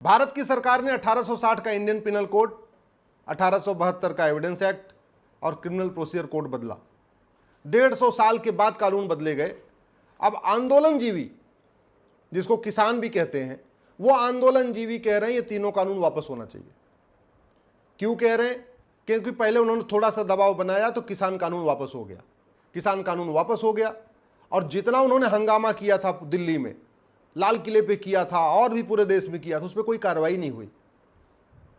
भारत की सरकार ने 1860 का इंडियन पिनल कोड, 1872 का एविडेंस एक्ट और क्रिमिनल प्रोसीजर कोड बदला। 150 साल के बाद कानून बदले गए। अब आंदोलनजीवी, जिसको किसान भी कहते हैं, वो आंदोलनजीवी कह रहे हैं ये तीनों कानून वापस होना चाहिए। क्यों कह रहे हैं? क्योंकि पहले उन्होंने थोड़ा सा दबाव बनाया तो किसान कानून वापस हो गया। किसान कानून वापस हो गया और जितना उन्होंने हंगामा किया था दिल्ली में, लाल किले पे किया था और भी पूरे देश में किया था, उस पर कोई कार्रवाई नहीं हुई।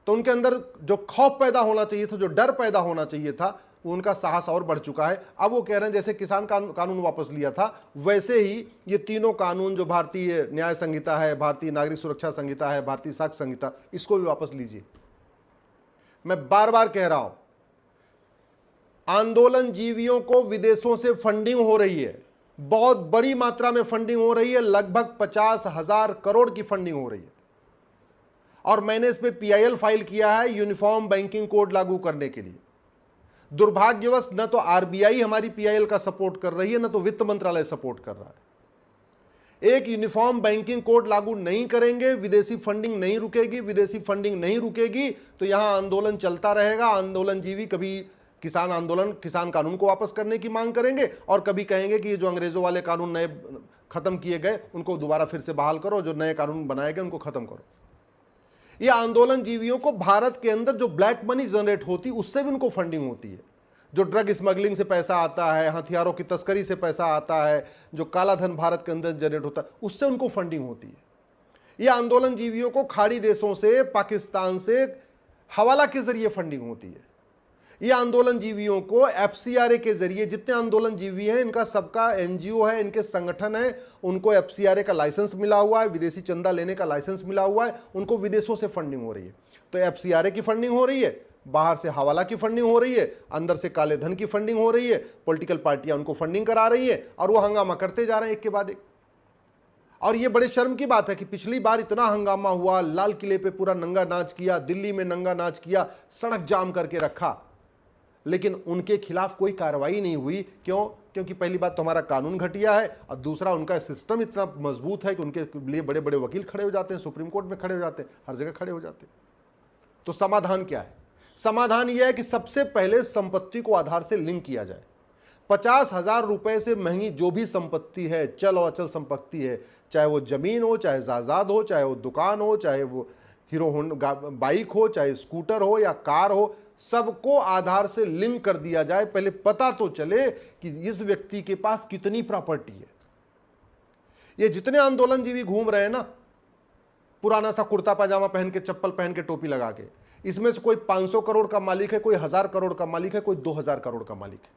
तो उनके अंदर जो खौफ पैदा होना चाहिए था, जो डर पैदा होना चाहिए था, वो उनका साहस और बढ़ चुका है। अब वो कह रहे हैं जैसे किसान कानून वापस लिया था, वैसे ही ये तीनों कानून जो भारतीय न्याय संहिता है, भारतीय नागरिक सुरक्षा संहिता है, भारतीय साक्ष्य संहिता, इसको भी वापस लीजिए। मैं बार बार कह रहा हूं, आंदोलनजीवियों को विदेशों से फंडिंग हो रही है, बहुत बड़ी मात्रा में फंडिंग हो रही है, लगभग 50,000 करोड़ की फंडिंग हो रही है। और मैंने इस पे PIL फाइल किया है यूनिफॉर्म बैंकिंग कोड लागू करने के लिए। दुर्भाग्यवश न तो RBI हमारी PIL का सपोर्ट कर रही है, न तो वित्त मंत्रालय सपोर्ट कर रहा है। एक यूनिफॉर्म बैंकिंग कोड लागू नहीं करेंगे, विदेशी फंडिंग नहीं रुकेगी। विदेशी फंडिंग नहीं रुकेगी तो यहां आंदोलन चलता रहेगा। आंदोलनजीवी कभी किसान कानून को वापस करने की मांग करेंगे और कभी कहेंगे कि ये जो अंग्रेजों वाले कानून नए खत्म किए गए उनको दोबारा फिर से बहाल करो, जो नए कानून बनाए गए उनको खत्म करो। ये आंदोलनजीवियों को भारत के अंदर जो ब्लैक मनी जनरेट होती उससे भी उनको फंडिंग होती है। जो ड्रग स्मगलिंग से पैसा आता है, हथियारों की तस्करी से पैसा आता है, जो काला धन भारत के अंदर जनरेट होता है, उससे उनको फंडिंग होती है। ये आंदोलनजीवियों को खाड़ी देशों से, पाकिस्तान से हवाला के जरिए फंडिंग होती है। ये आंदोलनजीवियों को FCRA के जरिए, जितने आंदोलनजीवी हैं इनका सबका NGO है, इनके संगठन है, उनको FCRA का लाइसेंस मिला हुआ है, विदेशी चंदा लेने का लाइसेंस मिला हुआ है, उनको विदेशों से फंडिंग हो रही है। तो FCRA की फंडिंग हो रही है, बाहर से हवाला की फंडिंग हो रही है, अंदर से काले धन की फंडिंग हो रही है, पॉलिटिकल पार्टियां उनको फंडिंग करा रही है और वो हंगामा करते जा रहे हैं एक के बाद एक। और ये बड़े शर्म की बात है कि पिछली बार इतना हंगामा हुआ, लाल किले पे पूरा नंगा नाच किया, दिल्ली में नंगा नाच किया, सड़क जाम करके रखा, लेकिन उनके खिलाफ कोई कार्रवाई नहीं हुई। क्यों? क्योंकि पहली बात तो हमारा कानून घटिया है और दूसरा उनका सिस्टम इतना मजबूत है कि उनके लिए बड़े बड़े वकील खड़े हो जाते हैं, सुप्रीम कोर्ट में खड़े हो जाते हैं, हर जगह खड़े हो जाते हैं। तो समाधान क्या है? समाधान यह है कि सबसे पहले संपत्ति को आधार से लिंक किया जाए। 50,000 रुपए से महंगी जो भी संपत्ति है, चल और अचल संपत्ति है, चाहे वो जमीन हो, चाहे जायदाद हो, चाहे वो दुकान हो, चाहे वो हीरो होंडा बाइक हो, चाहे स्कूटर हो या कार हो, सबको आधार से लिंक कर दिया जाए। पहले पता तो चले कि इस व्यक्ति के पास कितनी प्रॉपर्टी है। ये जितने आंदोलनजीवी घूम रहे हैं ना, पुराना सा कुर्ता पैजामा पहन के, चप्पल पहन के, टोपी लगा के, इसमें से कोई 500 करोड़ का मालिक है, कोई 1000 करोड़ का मालिक है, कोई 2000 करोड़ का मालिक है।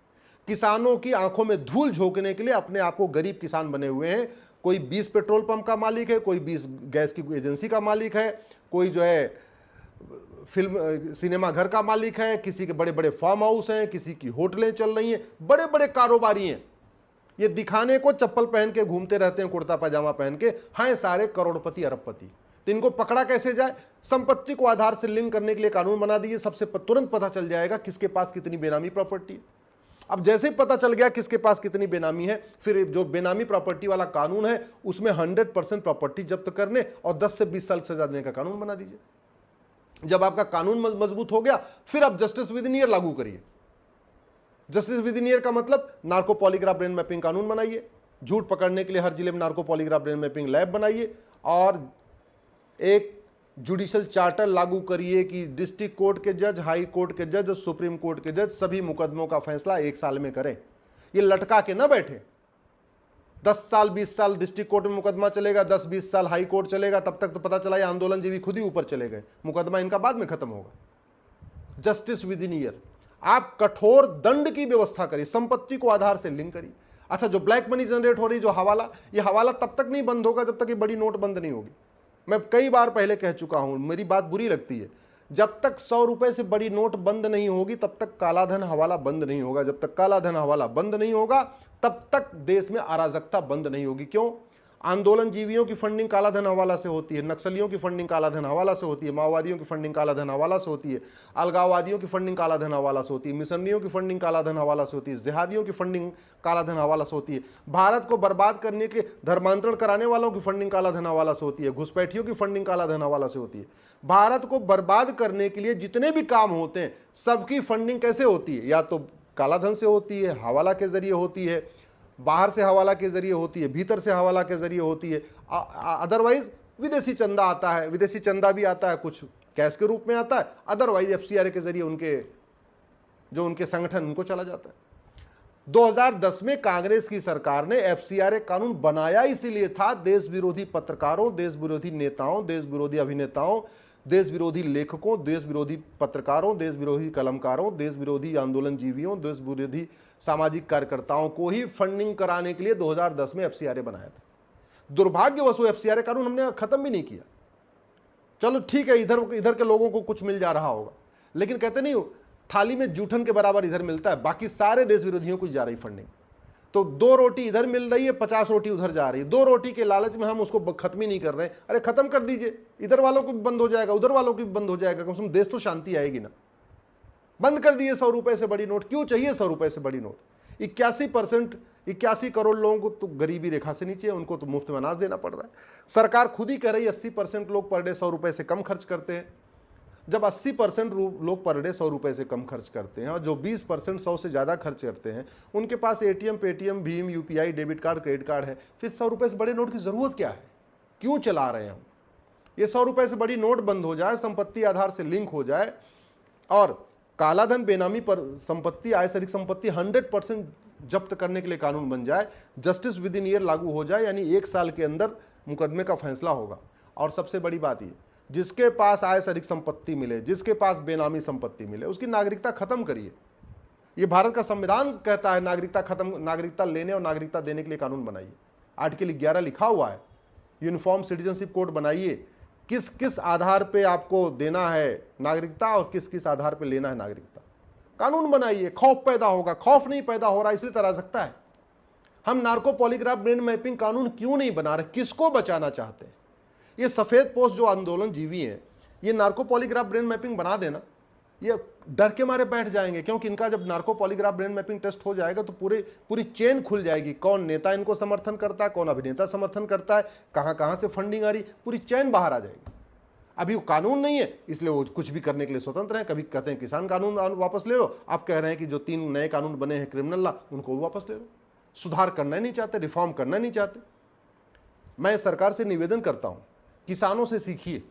किसानों की आंखों में धूल झोंकने के लिए अपने आप को गरीब किसान बने हुए हैं। कोई 20 पेट्रोल पंप का मालिक है, कोई 20 गैस की एजेंसी का मालिक है, कोई जो है फिल्म सिनेमा घर का मालिक है, किसी के बड़े बड़े फार्म हाउस हैं, किसी की होटलें चल रही हैं, बड़े बड़े कारोबारी हैं। ये दिखाने को चप्पल पहन के घूमते रहते हैं, कुर्ता पैजामा पहन के, हाँ सारे करोड़पति अरबपति। तो इनको पकड़ा कैसे जाए? संपत्ति को आधार से लिंक करने के लिए कानून बना दिए। सबसे तुरंत पता चल जाएगा किसके पास कितनी बेनामी प्रॉपर्टी है। अब जैसे ही पता चल गया किसके पास कितनी बेनामी है, फिर जो बेनामी प्रॉपर्टी वाला कानून है उसमें 100% प्रॉपर्टी जब्त करने और 10 से 20 साल सजा देने का कानून बना दीजिए। जब आपका कानून मजबूत हो गया, फिर आप जस्टिस विद इन ईयर लागू करिए। जस्टिस विद इन ईयर का मतलब नार्को पॉलीग्राफ ब्रेन मैपिंग कानून बनाइए, झूठ पकड़ने के लिए हर जिले में narco polygraph brain mapping lab बनाइए और एक जुडिशियल चार्टर लागू करिए कि डिस्ट्रिक्ट कोर्ट के जज, हाई कोर्ट के जज, सुप्रीम कोर्ट के जज सभी मुकदमों का फैसला 1 साल में करें। ये लटका के ना बैठे। 10 साल 20 साल डिस्ट्रिक्ट कोर्ट में मुकदमा चलेगा, 10-20 साल हाई कोर्ट चलेगा, तब तक तो पता चला ये आंदोलनजीवी खुद ही ऊपर चले गए, मुकदमा इनका बाद में खत्म होगा। Justice with in year. आप कठोर दंड की व्यवस्था करिए, संपत्ति को आधार से लिंक करिए। अच्छा, जो ब्लैक मनी जनरेट हो रही, जो हवाला, ये हवाला तब तक नहीं बंद होगा जब तक ये बड़ी नोट बंद नहीं होगी। मैं कई बार पहले कह चुका हूं, मेरी बात बुरी लगती है, जब तक 100 रुपए से बड़ी नोट बंद नहीं होगी तब तक काला धन हवाला बंद नहीं होगा। जब तक काला धन हवाला बंद नहीं होगा तब तक देश में अराजकता बंद नहीं होगी। क्यों? आंदोलन जीवियों की फंडिंग कालाधन हवाला से होती है, नक्सलियों की फंडिंग कालाधन हवाला से होती है, माओवादियों की फंडिंग कालाधन हवाला से होती है, अलगाववादियों की फंडिंग कालाधन हवाला से होती है, मिशनरियों की फंडिंग कालाधन हवाला से होती है, जिहादियों की फंडिंग कालाधन हवाला से होती है, भारत को बर्बाद करने के धर्मांतरण कराने वालों की फंडिंग कालाधन हवाला से होती है, घुसपैठियों की फंडिंग कालाधन हवाला से होती है। भारत को बर्बाद करने के लिए जितने भी काम होते हैं सबकी फंडिंग कैसे होती है? या तो कालाधन से होती है, हवाला के जरिए होती है, बाहर से हवाला के जरिए होती है, भीतर से हवाला के जरिए होती है, अदरवाइज विदेशी चंदा आता है। विदेशी चंदा भी आता है, कुछ कैश के रूप में आता है, अदरवाइज एफसीआरए के जरिए उनके संगठन उनको चला जाता है। 2010 में कांग्रेस की सरकार ने एफसीआरए कानून बनाया इसीलिए था, देश विरोधी पत्रकारों, देश विरोधी नेताओं, देश विरोधी अभिनेताओं, देश विरोधी लेखकों, देश विरोधी पत्रकारों, देश विरोधी कलमकारों, देश विरोधी आंदोलन जीवियों, देश विरोधी सामाजिक कार्यकर्ताओं को ही फंडिंग कराने के लिए 2010 में एफसीआरए बनाया था। दुर्भाग्यवश वो एफसीआरए कानून हमने खत्म भी नहीं किया। चलो ठीक है, इधर के लोगों को कुछ मिल जा रहा होगा, लेकिन कहते नहीं हो थाली में जूठन के बराबर इधर मिलता है, बाकी सारे देश विरोधियों को जा रही फंडिंग। तो 2 रोटी इधर मिल रही है, 50 रोटी उधर जा रही है। 2 रोटी के लालच में हम उसको खत्म ही नहीं कर रहे। अरे खत्म कर दीजिए, इधर वालों को भी बंद हो जाएगा, उधर वालों को भी बंद हो जाएगा, कम से कम देश तो शांति आएगी ना। बंद कर दिए 100 रुपए से बड़ी नोट। क्यों चाहिए 100 रुपए से बड़ी नोट? 81 करोड़ लोगों को तो गरीबी रेखा से नीचे है, उनको तो मुफ्त में अनाज देना पड़ रहा है। सरकार खुद ही कह रही है 80% लोग पर डे 100 रुपए से कम खर्च करते हैं। जब 80% लोग पर डे 100 रुपए से कम खर्च करते हैं और जो 20% 100 से ज़्यादा खर्च करते हैं उनके पास एटीएम, पेटीएम, भीम, UPI, debit card, credit card है, फिर 100 रुपए से बड़े नोट की ज़रूरत क्या है? क्यों चला रहे हैं हम? ये 100 रुपए से बड़ी नोट बंद हो जाए, संपत्ति आधार से लिंक हो जाए और कालाधन, बेनामी पर संपत्ति, आय से अधिक संपत्ति 100% जब्त करने के लिए कानून बन जाए, जस्टिस विद इन ईयर लागू हो जाए, यानी 1 साल के अंदर मुकदमे का फैसला होगा। और सबसे बड़ी बात ये, जिसके पास आय से अधिक संपत्ति मिले, जिसके पास बेनामी संपत्ति मिले, उसकी नागरिकता खत्म करिए। ये भारत का संविधान कहता है नागरिकता लेने और नागरिकता देने के लिए कानून बनाइए। आर्टिकल 11 लिखा हुआ है, यूनिफॉर्म सिटीजनशिप कोड बनाइए, किस किस आधार पे आपको देना है नागरिकता और किस किस आधार पे लेना है नागरिकता। कानून बनाइए, खौफ पैदा होगा। खौफ नहीं पैदा हो रहा इसलिए तरा सकता है। हम नार्को पॉलीग्राफ ब्रेन मैपिंग कानून क्यों नहीं बना रहे? किसको बचाना चाहते हैं? ये सफेद पोस्ट जो आंदोलन जीवी हैं, ये नार्को पॉलीग्राफ ब्रेन मैपिंग बना देना, ये डर के मारे बैठ जाएंगे, क्योंकि इनका जब narco polygraph brain mapping test हो जाएगा तो पूरी चेन खुल जाएगी। कौन नेता इनको समर्थन करता है, कौन अभिनेता समर्थन करता है, कहां से फंडिंग आ रही, पूरी चेन बाहर आ जाएगी। अभी वो कानून नहीं है इसलिए वो कुछ भी करने के लिए स्वतंत्र है। कभी कहते हैं किसान कानून वापस ले लो, आप कह रहे हैं कि जो 3 नए कानून बने हैं क्रिमिनल लॉ, उनको भी वापस ले लो। सुधार करना नहीं चाहते, रिफॉर्म करना नहीं चाहते। मैं सरकार से निवेदन करता हूं, किसानों से सीखिए।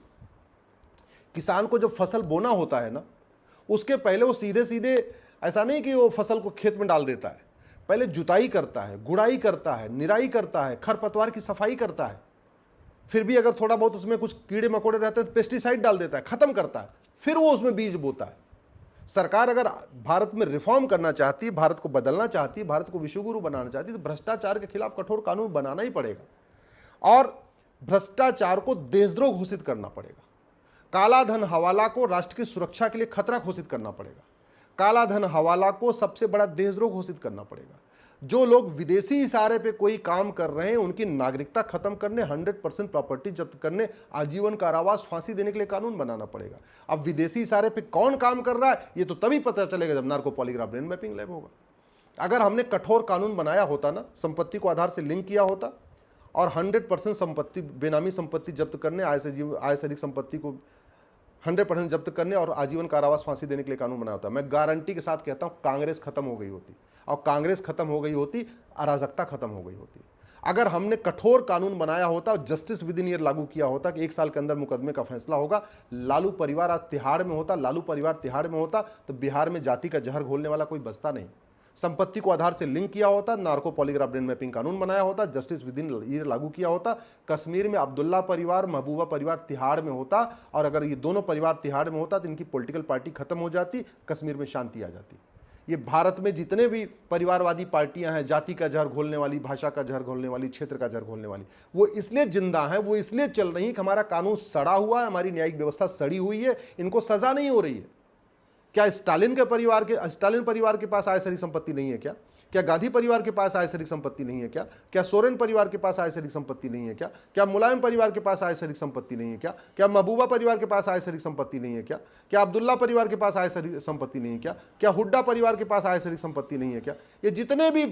किसान को जब फसल बोना होता है ना, उसके पहले वो सीधे ऐसा नहीं कि वो फसल को खेत में डाल देता है, पहले जुताई करता है, गुड़ाई करता है, निराई करता है, खरपतवार की सफाई करता है, फिर भी अगर थोड़ा बहुत उसमें कुछ कीड़े मकोड़े रहते हैं तो पेस्टिसाइड डाल देता है, खत्म करता है, फिर वो उसमें बीज बोता है। सरकार अगर भारत में रिफॉर्म करना चाहती है, भारत को बदलना चाहती है, भारत को विश्वगुरु बनाना चाहती है, तो भ्रष्टाचार के खिलाफ कठोर कानून बनाना ही पड़ेगा और भ्रष्टाचार को देशद्रोह घोषित करना पड़ेगा। काला धन हवाला को राष्ट्र की सुरक्षा के लिए खतरा घोषित करना पड़ेगा। काला धन हवाला को सबसे बड़ा देशद्रोह घोषित करना पड़ेगा। जो लोग विदेशी इशारे पे कोई काम कर रहे हैं उनकी नागरिकता खत्म करने, 100% प्रॉपर्टी जब्त करने, आजीवन कारावास, फांसी देने के लिए कानून बनाना पड़ेगा। अब विदेशी इशारे पे कौन काम कर रहा है ये तो तभी पता चलेगा जब narco polygraph brain mapping lab होगा। अगर हमने कठोर कानून बनाया होता ना, संपत्ति को आधार से लिंक किया होता और 100% संपत्ति, बेनामी संपत्ति जब्त करने, आय से अधिक संपत्ति को 100% जब्त करने और आजीवन कारावास, फांसी देने के लिए कानून बनाया होता, मैं गारंटी के साथ कहता हूं कांग्रेस खत्म हो गई होती। और कांग्रेस खत्म हो गई होती, अराजकता खत्म हो गई होती। अगर हमने कठोर कानून बनाया होता और जस्टिस विद इन ईयर लागू किया होता कि 1 साल के अंदर मुकदमे का फैसला होगा, लालू परिवार आज तिहाड़ में होता, लालू परिवार तिहाड़ में होता तो बिहार में जाति का जहर घोलने वाला कोई बचता नहीं। संपत्ति को आधार से लिंक किया होता, नार्को पॉलीग्राफ ब्रेन मैपिंग कानून बनाया होता, जस्टिस विद इन ईयर लागू किया होता, कश्मीर में अब्दुल्ला परिवार, महबूबा परिवार तिहाड़ में होता और अगर ये दोनों परिवार तिहाड़ में होता तो इनकी पॉलिटिकल पार्टी खत्म हो जाती, कश्मीर में शांति आ जाती। ये भारत में जितने भी परिवारवादी पार्टियां हैं, जाति का जहर घोलने वाली, भाषा का जहर घोलने वाली, क्षेत्र का जहर घोलने वाली, वो इसलिए जिंदा है, वो इसलिए चल रही है कि हमारा कानून सड़ा हुआ है, हमारी न्यायिक व्यवस्था सड़ी हुई है, इनको सजा नहीं हो रही है। क्या स्टालिन परिवार के पास आय से अधिक संपत्ति नहीं है क्या? क्या गांधी परिवार के पास आय से अधिक संपत्ति नहीं है क्या? क्या सोरेन परिवार के पास आय से अधिक संपत्ति नहीं है क्या? क्या मुलायम परिवार के पास आय से अधिक संपत्ति नहीं है क्या? क्या महबूबा परिवार के पास आय से अधिक संपत्ति नहीं है क्या? क्या अब्दुल्ला परिवार के पास आय से अधिक संपत्ति नहीं है क्या? क्या हुड्डा परिवार के पास आय से अधिक संपत्ति नहीं है क्या? ये जितने भी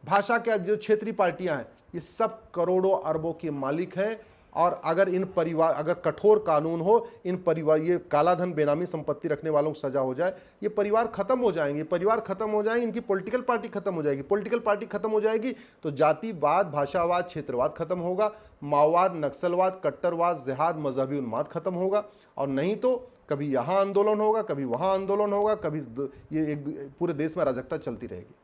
भाषा के जो क्षेत्रीय पार्टियां हैं, ये सब करोड़ों अरबों के मालिक हैं। और अगर इन परिवार, अगर कठोर कानून हो, इन परिवार, ये काला धन बेनामी संपत्ति रखने वालों को सजा हो जाए, ये परिवार खत्म हो जाएंगे, परिवार खत्म हो जाएंगे, इनकी पॉलिटिकल पार्टी खत्म हो जाएगी। पॉलिटिकल पार्टी खत्म हो जाएगी तो जातिवाद, भाषावाद, क्षेत्रवाद खत्म होगा, माओवाद, नक्सलवाद, कट्टरवाद, जिहाद, मजहबी उन्माद खत्म होगा। और नहीं तो कभी यहाँ आंदोलन होगा, कभी वहाँ आंदोलन होगा, कभी ये एक पूरे देश में अराजकता चलती रहेगी।